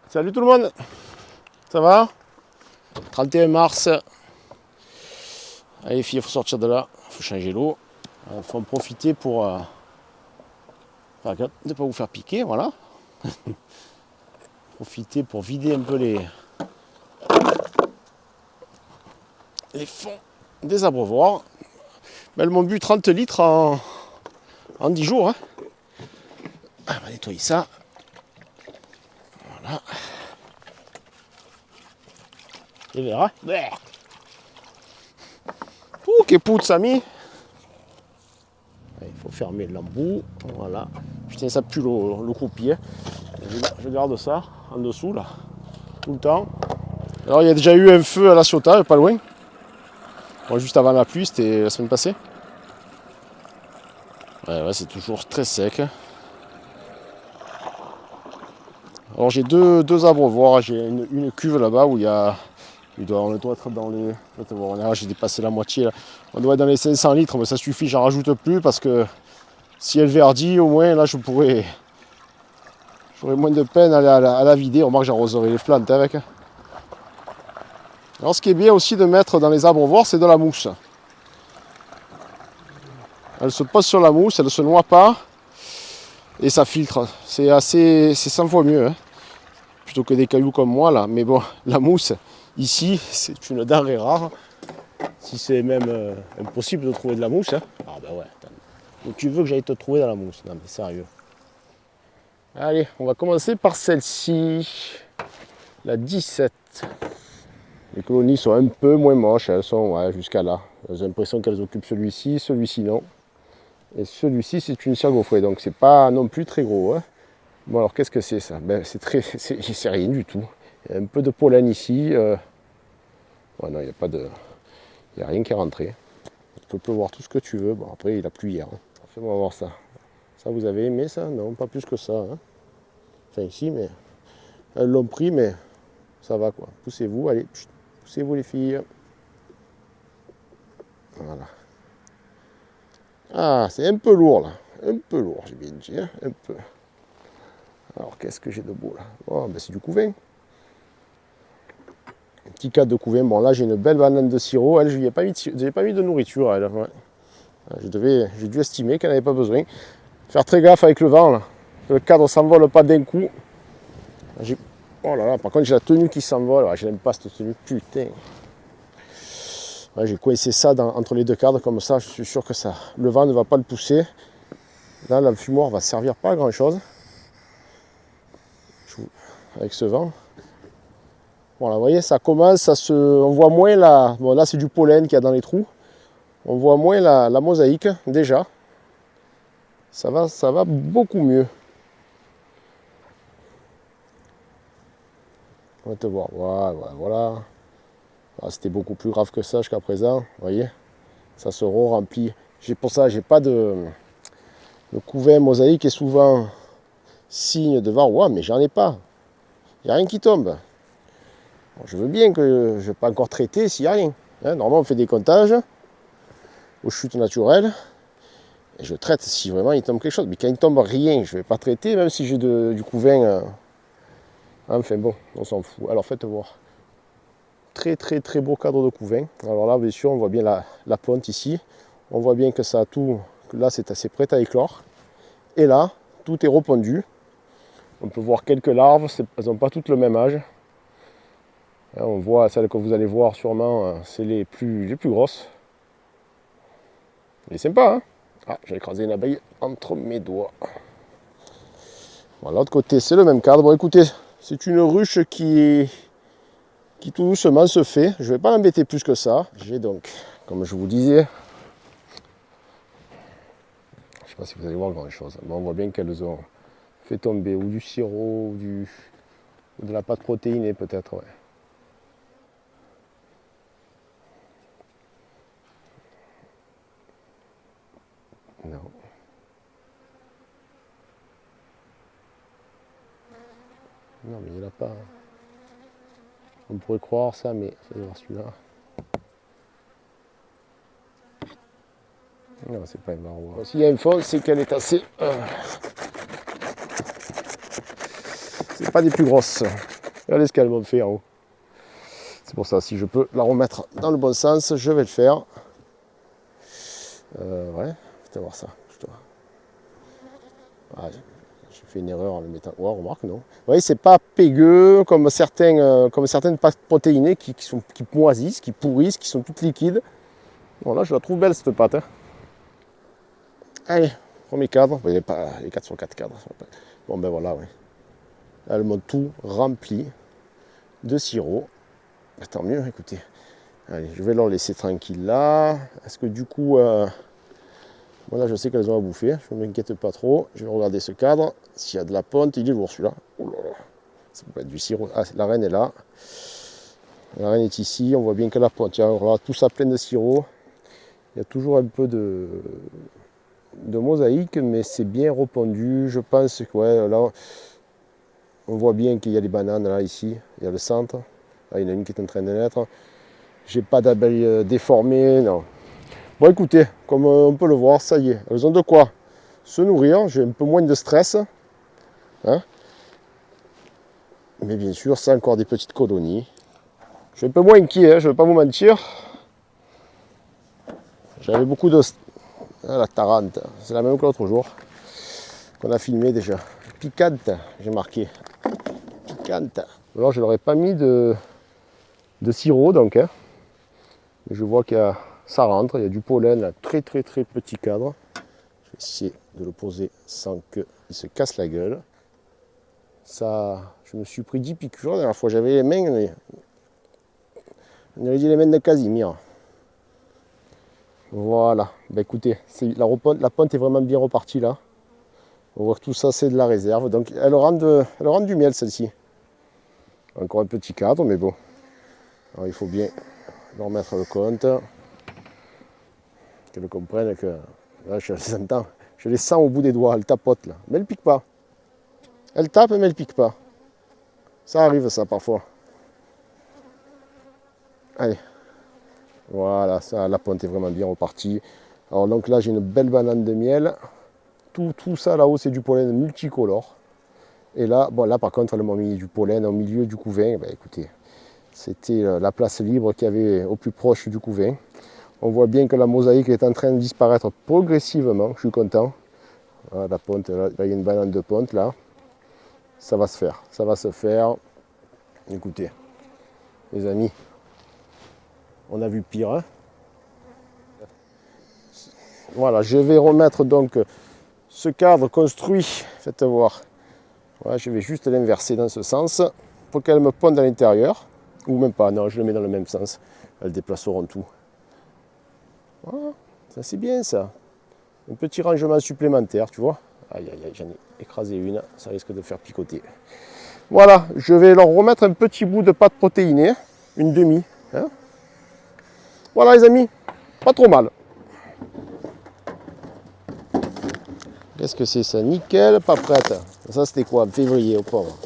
Salut tout le monde, ça va? 31 mars. Allez les filles, il faut sortir de là, il faut changer l'eau. Il faut en profiter pour ne pas vous faire piquer, voilà. Profiter pour vider un peu les fonds des abreuvoirs. Elles m'ont bu 30 litres en 10 jours. Hein. On va nettoyer ça. Voilà. Et verra. Ouh, qu'est poudre, Samy. Il faut fermer l'embout. Voilà. Putain, ça pue le croupier. Je garde ça en dessous, là. Tout le temps. Alors, il y a déjà eu un feu à la Ciotat, pas loin. Bon, juste avant la pluie, c'était la semaine passée. Ouais, c'est toujours très sec. Alors, j'ai deux abreuvoirs. J'ai une cuve là-bas où il y a... on doit être dans les... Là, j'ai dépassé la moitié. Là. On doit être dans les 500 litres, mais ça suffit, j'en rajoute plus parce que si elle verdit, au moins, là, j'aurais moins de peine à la vider. Remarque, j'arroserai les plantes avec. Alors, ce qui est bien aussi de mettre dans les abreuvoirs, c'est de la mousse. Elle se pose sur la mousse, elle ne se noie pas et ça filtre. C'est 100 fois mieux, hein, plutôt que des cailloux comme moi là. Mais bon, la mousse, ici, c'est une denrée rare. Si c'est même impossible de trouver de la mousse. Hein. Ah ben ouais, donc tu veux que j'aille te trouver dans la mousse? Non mais sérieux. Allez, on va commencer par celle-ci. La 17. Les colonies sont un peu moins moches, elles sont jusqu'à là. J'ai l'impression qu'elles occupent celui-ci non. Et celui-ci c'est une Cirgofrey, donc c'est pas non plus très gros. Hein. Bon alors qu'est-ce que c'est ça? Ben, c'est rien du tout. Il y a un peu de pollen ici. Ouais, non, il n'y a rien qui est rentré. Il peut pleuvoir tout ce que tu veux. Bon après il a plu hier. Hein. Fais-moi voir ça. Ça vous avez aimé ça? Non, pas plus que ça. Hein. Enfin ici, mais elles l'ont pris, mais ça va quoi. Poussez-vous, allez, poussez-vous les filles. Voilà. Ah, c'est un peu lourd là. Un peu lourd, j'ai bien dit. Hein, un peu. Alors, qu'est-ce que j'ai de beau là? Oh, ben c'est du couvain. Un petit cadre de couvain. Bon, là, j'ai une belle banane de sirop. Elle, je n'y ai pas mis de nourriture. Elle. Ouais. J'ai dû estimer qu'elle n'avait pas besoin. Faire très gaffe avec le vent là. Que le cadre ne s'envole pas d'un coup. Oh là là, par contre, j'ai la tenue qui s'envole. Ouais, je n'aime pas cette tenue. Putain. Ouais, j'ai coincé ça entre les deux cadres, comme ça, je suis sûr que le vent ne va pas le pousser. Là, le fumoir va servir pas à grand chose. Avec ce vent. Voilà, vous voyez, ça commence on voit moins la... Bon, là, c'est du pollen qu'il y a dans les trous. On voit moins la mosaïque, déjà. Ça va beaucoup mieux. On va te voir. Voilà. Ah, c'était beaucoup plus grave que ça jusqu'à présent. Vous voyez, ça se remplit. Pour ça, j'ai pas de... Le couvain mosaïque est souvent signe de varroa, mais j'en ai pas. Il n'y a rien qui tombe. Bon, je veux bien que je ne vais pas encore traiter s'il n'y a rien. Hein, normalement, on fait des comptages aux chutes naturelles. Et je traite si vraiment il tombe quelque chose. Mais quand il tombe rien, je ne vais pas traiter, même si j'ai du couvain. Enfin bon, on s'en fout. Alors faites voir. Très très très beau cadre de couvain. Alors là, bien sûr, on voit bien la ponte ici. On voit bien que ça a tout... Là, c'est assez prêt à éclore. Et là, tout est repondu. On peut voir quelques larves. Elles n'ont pas toutes le même âge. On voit celles que vous allez voir sûrement, c'est les plus grosses. Il est sympa, hein? Ah, j'ai écrasé une abeille entre mes doigts. Bon, l'autre côté, c'est le même cadre. Bon, écoutez, c'est une ruche qui tout doucement se fait. Je ne vais pas l'embêter plus que ça. J'ai donc, comme je vous disais, je ne sais pas si vous allez voir grand chose. Mais on voit bien qu'elles ont fait tomber ou du sirop ou de la pâte protéinée peut-être. Ouais. Non. Non, mais il n'y en a pas. On pourrait croire ça, mais c'est voir celui-là. Non, c'est pas une varroa. S'il y a une faute, c'est qu'elle est assez... C'est pas des plus grosses. Regardez ce qu'elles m'ont fait en haut. C'est pour ça, si je peux la remettre dans le bon sens, je vais le faire. Ouais, faites voir ça. Ah, j'ai fait une erreur en le mettant. Ouais, remarque, non. Vous voyez, c'est pas pégueux comme certaines pâtes protéinées qui moisissent, qui pourrissent, qui sont toutes liquides. Bon, là, je la trouve belle cette pâte. Hein. Allez, premier cadre. Les 4 sont 4 cadres. Bon, ben voilà, oui. Elles m'ont tout rempli de sirop. Ben, tant mieux, écoutez. Allez, je vais leur laisser tranquille là. Est-ce que du coup. Voilà, je sais qu'elles ont à bouffer, je ne m'inquiète pas trop. Je vais regarder ce cadre. S'il y a de la ponte, il est lourd celui-là. Oh là là. Ça peut être du sirop. Ah, la reine est là. La reine est ici. On voit bien que la ponte. Tiens, voilà, tout ça plein de sirop. Il y a toujours un peu de mosaïque, mais c'est bien répandu. Je pense que ouais, là, on voit bien qu'il y a les bananes là, ici. Il y a le centre. Là, il y en a une qui est en train de naître. J'ai pas d'abeilles déformées, non. Bon écoutez, comme on peut le voir, ça y est, elles ont de quoi se nourrir, j'ai un peu moins de stress. Hein, mais bien sûr, c'est encore des petites colonies. Je suis un peu moins inquiet, hein, je ne vais pas vous mentir. J'avais beaucoup de... Ah, la tarente, c'est la même que l'autre jour, qu'on a filmé déjà. Piquante, j'ai marqué. Piquante. Alors je ne leur ai pas mis de sirop, donc. Hein. Je vois qu'il y a... Ça rentre, il y a du pollen, là, très petit cadre. Je vais essayer de le poser sans qu'il se casse la gueule. Ça, je me suis pris 10 piqûres la dernière fois. J'avais les mains, on aurait dit les mains de Casimir. Voilà, ben écoutez, la ponte est vraiment bien repartie là. On voit que tout ça c'est de la réserve. Donc elle rend du miel celle-ci. Encore un petit cadre, mais bon. Alors, il faut bien leur mettre le compte. Qu'elles comprennent que là, je les sens au bout des doigts, elles tapotent là. Mais elles ne piquent pas. Elles tapent, mais elles ne piquent pas. Ça arrive ça parfois. Allez. Voilà, ça, la ponte est vraiment bien repartie. Alors donc là, j'ai une belle banane de miel. Tout ça là-haut, c'est du pollen multicolore. Et là, bon là par contre, elles m'ont mis du pollen au milieu du couvain. Ben, écoutez, c'était la place libre qu'il y avait au plus proche du couvain. On voit bien que la mosaïque est en train de disparaître progressivement. Je suis content. Voilà, la ponte, là, il y a une banane de ponte là. Ça va se faire. Ça va se faire. Écoutez, les amis, on a vu pire. Hein. Voilà, je vais remettre donc ce cadre construit. Faites voir. Voilà, je vais juste l'inverser dans ce sens pour qu'elle me ponde à l'intérieur. Ou même pas, non, je le mets dans le même sens. Elles déplaceront tout. Voilà, ça c'est bien ça. Un petit rangement supplémentaire, tu vois. Aïe, aïe, aïe, j'en ai écrasé une, ça risque de faire picoter. Voilà, je vais leur remettre un petit bout de pâte protéinée, une demi. Hein. Voilà les amis, pas trop mal. Qu'est-ce que c'est ça? Nickel, pas prête. Ça c'était quoi? En février, au pauvre.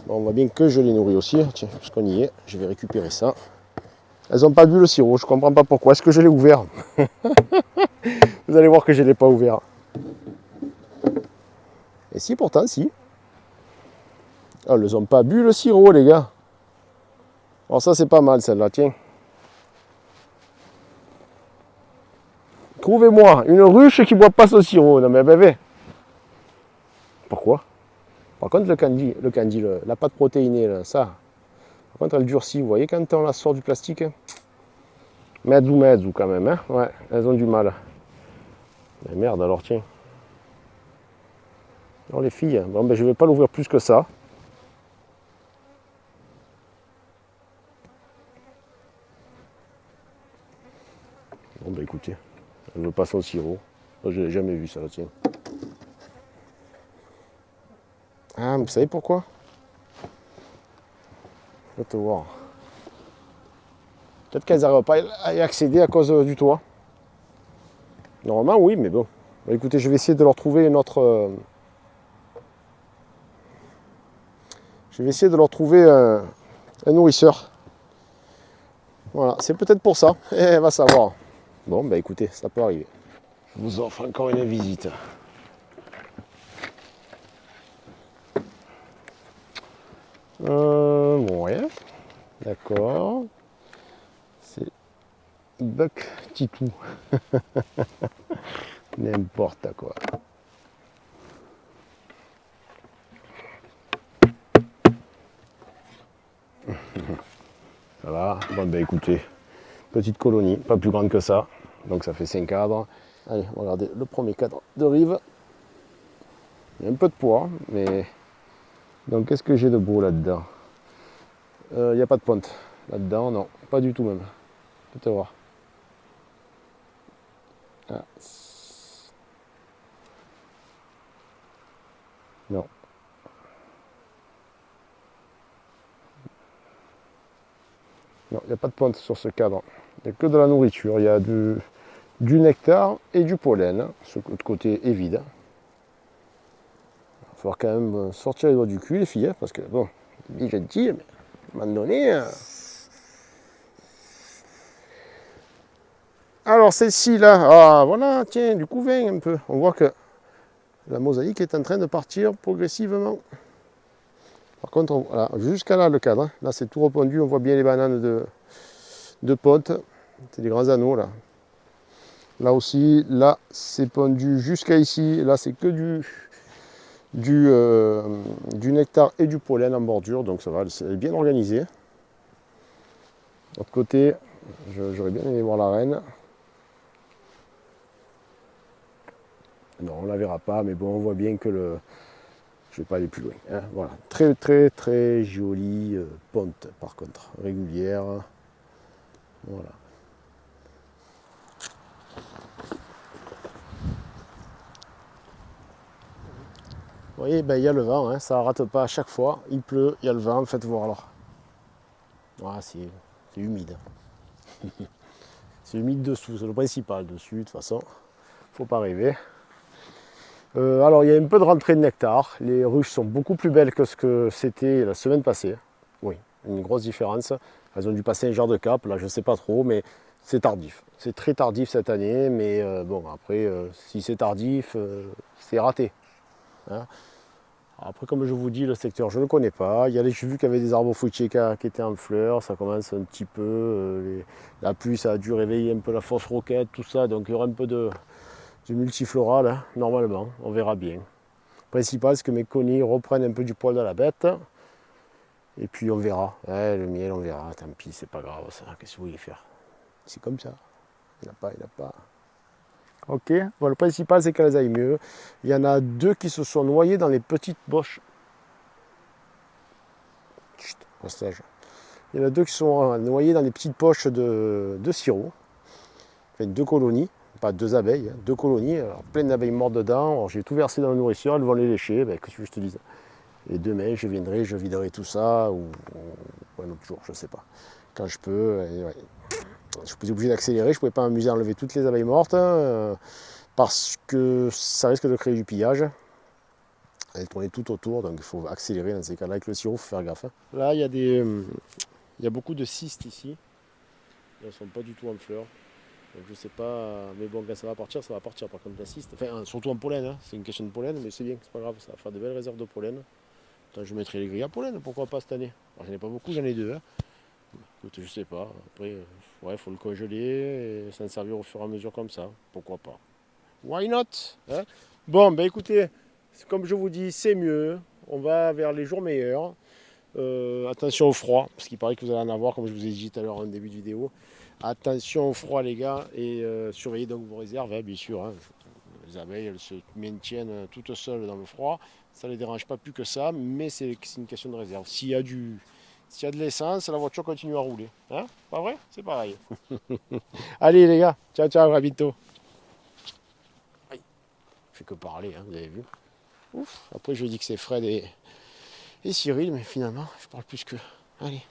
Bon, on voit bien que je les nourris aussi. Tiens, puisqu'on y est, je vais récupérer ça. Elles n'ont pas bu le sirop, je ne comprends pas pourquoi. Est-ce que je l'ai ouvert? Vous allez voir que je ne l'ai pas ouvert. Et si, pourtant, si. Oh, elles n'ont pas bu le sirop, les gars. Alors ça, c'est pas mal, celle-là, tiens. Trouvez-moi une ruche qui ne boit pas ce sirop. Non mais bébé. Pourquoi? Par contre, la pâte protéinée, là, ça. Par contre, elle durcit, vous voyez, quand on la sort du plastique. Mezzu quand même, hein. Ouais, elles ont du mal. Mais merde, alors tiens. Alors les filles, bon ben je vais pas l'ouvrir plus que ça. Bon ben écoutez, elle veut pas son sirop. Je l'ai jamais vu ça, tiens. Ah, mais vous savez pourquoi? Je vais te voir. Peut-être qu'elles n'arrivent pas à y accéder à cause du toit. Normalement, oui, mais bon. Bah, écoutez, je vais essayer de leur trouver une autre... Je vais essayer de leur trouver un nourrisseur. Voilà, c'est peut-être pour ça. Et elle va savoir. Bon, bah écoutez, ça peut arriver. Je vous offre encore une visite. D'accord. C'est Buck Titou. N'importe quoi. Ça va. Bon ben écoutez, petite colonie, pas plus grande que ça. Donc ça fait 5 cadres. Allez, on va regarder le premier cadre de rive. Il y a un peu de poids, mais... Donc qu'est-ce que j'ai de beau là-dedans? Il n'y a pas de ponte. Là-dedans, non. Pas du tout même. Peut-être voir. Ah. Non. Non, il n'y a pas de pointe sur ce cadre. Il n'y a que de la nourriture. Il y a du nectar et du pollen. Ce côté est vide. Il va falloir quand même sortir les doigts du cul, les filles, parce que bon, c'est gentil, mais à un moment donné. Alors celle-ci là, ah voilà, tiens, du couvain un peu. On voit que la mosaïque est en train de partir progressivement. Par contre, voilà, jusqu'à là le cadre, là c'est tout repondu, on voit bien les bananes de ponte. C'est des grands anneaux là. Là aussi, là c'est pondu jusqu'à ici, là c'est que du nectar et du pollen en bordure, donc ça va, c'est bien organisé. De l'autre côté, j'aurais bien aimé voir la reine. Non, on ne la verra pas, mais bon, on voit bien que le... Je ne vais pas aller plus loin. Hein, voilà. Très, très, très jolie ponte, par contre. Régulière. Voilà. Vous voyez, ben, il y a le vent, hein, ça ne rate pas à chaque fois. Il pleut, il y a le vent, faites voir alors. Voilà, c'est humide. C'est humide dessous, c'est le principal. Dessus, de toute façon, faut pas rêver. Alors, il y a un peu de rentrée de nectar. Les ruches sont beaucoup plus belles que ce que c'était la semaine passée. Oui, une grosse différence. Elles ont dû passer un genre de cap, là, je ne sais pas trop, mais c'est tardif. C'est très tardif cette année, mais bon, après, si c'est tardif, c'est raté. Hein. Après, comme je vous dis, le secteur, je ne le connais pas. J'ai vu qu'il y avait des arbres fruitiers qui étaient en fleurs, ça commence un petit peu. La pluie, ça a dû réveiller un peu la fausse roquette, tout ça, donc il y aura un peu du multifloral, hein, normalement, on verra bien. Le principal, c'est que mes connies reprennent un peu du poil de la bête. Et puis on verra. Ouais, le miel, on verra. Tant pis, c'est pas grave ça. Qu'est-ce que vous voulez faire? C'est comme ça. Il n'a pas, il n'a pas. Ok. Bon, le principal, c'est qu'elles aillent mieux. Il y en a 2 qui se sont noyés dans les petites poches. Chut, stage. Il y en a 2 qui sont noyés dans les petites poches de sirop. Enfin, 2 colonies. Pas 2 abeilles, 2 colonies. Alors, plein d'abeilles mortes dedans. Alors, j'ai tout versé dans la nourriture. Elles vont les lécher. Ben, qu'est-ce que je te dise? Et demain, je viendrai, je viderai tout ça. Ou un autre jour, je sais pas. Quand je peux. Et ouais. Je suis obligé d'accélérer, je ne pouvais pas m'amuser à enlever toutes les abeilles mortes parce que ça risque de créer du pillage. Elles tournaient tout autour, donc il faut accélérer dans ces cas-là. Avec le sirop, il faut faire gaffe. Hein. Là, il y a beaucoup de cystes ici. Elles ne sont pas du tout en fleurs. Donc je sais pas, mais bon, quand ça va partir par contre la cyste. Enfin, surtout en pollen, hein. C'est une question de pollen, mais c'est bien, c'est pas grave, ça va faire de belles réserves de pollen. Attends, je mettrai les grilles à pollen, pourquoi pas cette année. Alors, j'en ai pas beaucoup, j'en ai 2. Hein. Écoute, je sais pas. Après, ouais, faut le congeler et s'en servir au fur et à mesure comme ça. Pourquoi pas? Why not? Hein. Bon, ben écoutez, comme je vous dis, c'est mieux. On va vers les jours meilleurs. Attention au froid, parce qu'il paraît que vous allez en avoir, comme je vous ai dit tout à l'heure en début de vidéo. Attention au froid, les gars, et surveillez donc vos réserves, hein, bien sûr. Hein. Les abeilles, elles se maintiennent toutes seules dans le froid. Ça ne les dérange pas plus que ça, mais c'est une question de réserve. S'il y a de l'essence, la voiture continue à rouler. Hein? Pas vrai? C'est pareil. Allez les gars, ciao ciao, à bientôt. Aïe, je fais que parler, hein, vous avez vu. Ouf. Après je dis que c'est Fred et Cyril, mais finalement je parle plus que. Allez.